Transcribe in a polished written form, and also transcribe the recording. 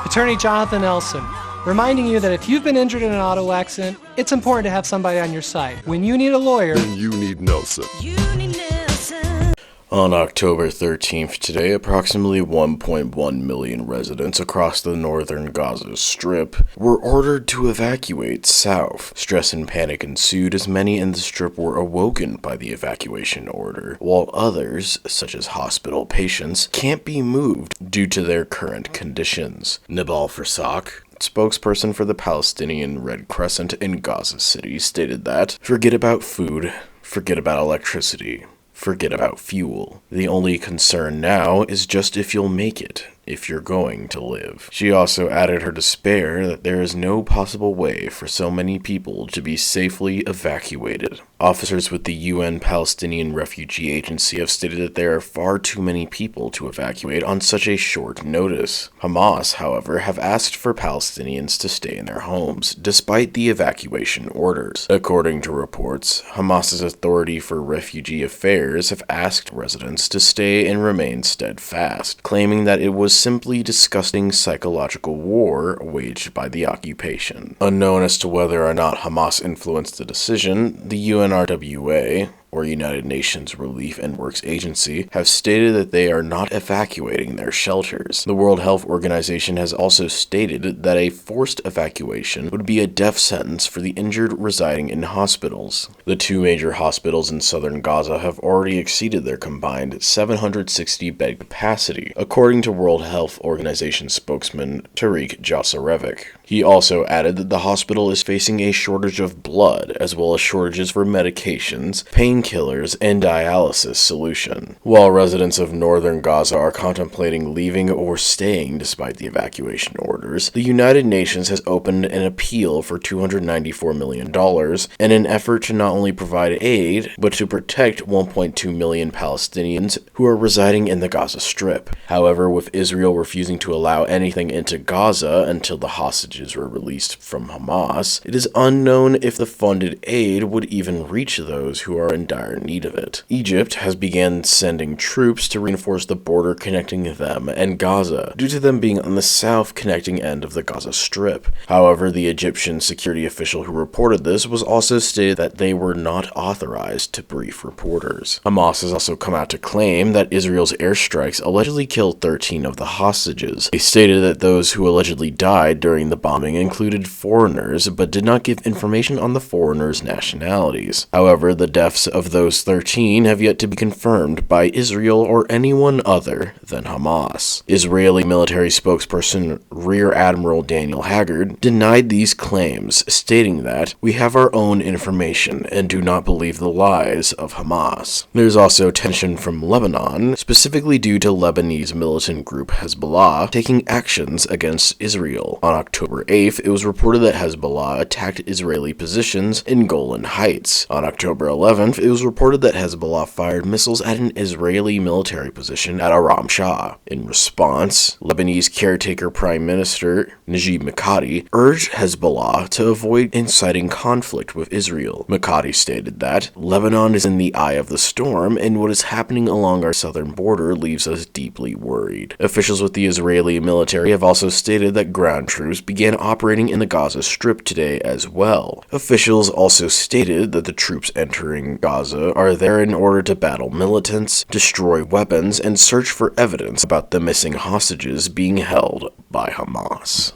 Attorney Jonathan Elson, reminding you that if you've been injured in an auto accident, it's important to have somebody on your side. When you need a lawyer, then you need Nelson. On October 13th today, approximately 1.1 million residents across the northern Gaza Strip were ordered to evacuate south. Stress and panic ensued as many in the Strip were awoken by the evacuation order, while others, such as hospital patients, can't be moved due to their current conditions. Nabal Farsak, spokesperson for the Palestinian Red Crescent in Gaza City, stated that, "Forget about food, forget about electricity. Forget about fuel. The only concern now is just if you'll make it, if you're going to live." She also added her despair that there is no possible way for so many people to be safely evacuated. Officers with the UN Palestinian Refugee Agency have stated that there are far too many people to evacuate on such a short notice. Hamas, however, have asked for Palestinians to stay in their homes, despite the evacuation orders. According to reports, Hamas's Authority for Refugee Affairs have asked residents to stay and remain steadfast, claiming that it was simply disgusting psychological war waged by the occupation. Unknown as to whether or not Hamas influenced the decision, the UNRWA, or United Nations Relief and Works Agency, have stated that they are not evacuating their shelters. The World Health Organization has also stated that a forced evacuation would be a death sentence for the injured residing in hospitals. The two major hospitals in southern Gaza have already exceeded their combined 760-bed capacity, according to World Health Organization spokesman Tariq Jasarevic. He also added that the hospital is facing a shortage of blood, as well as shortages for medications, painkillers, and dialysis solution. While residents of northern Gaza are contemplating leaving or staying despite the evacuation orders, the United Nations has opened an appeal for $294 million in an effort to not only provide aid, but to protect 1.2 million Palestinians who are residing in the Gaza Strip. However, with Israel refusing to allow anything into Gaza until the hostages were released from Hamas, it is unknown if the funded aid would even reach those who are in dire need of it. Egypt has begun sending troops to reinforce the border connecting them and Gaza, due to them being on the south connecting end of the Gaza Strip. However, the Egyptian security official who reported this was also stated that they were not authorized to brief reporters. Hamas has also come out to claim that Israel's airstrikes allegedly killed 13 of the hostages. They stated that those who allegedly died during the bombing included foreigners, but did not give information on the foreigners' nationalities. However, the deaths of those 13 have yet to be confirmed by Israel or anyone other than Hamas. Israeli military spokesperson Rear Admiral Daniel Haggard denied these claims, stating that, "We have our own information and do not believe the lies of Hamas." There's also tension from Lebanon, specifically due to Lebanese militant group Hezbollah taking actions against Israel. On October 8th, it was reported that Hezbollah attacked Israeli positions in Golan Heights. On October 11th, it was reported that Hezbollah fired missiles at an Israeli military position at Aram Shah. In response, Lebanese caretaker Prime Minister Najib Mikati urged Hezbollah to avoid inciting conflict with Israel. Mikati stated that, "Lebanon is in the eye of the storm, and what is happening along our southern border leaves us deeply worried." Officials with the Israeli military have also stated that ground troops began operating in the Gaza Strip today as well. Officials also stated that the troops entering Gaza are there in order to battle militants, destroy weapons, and search for evidence about the missing hostages being held by Hamas.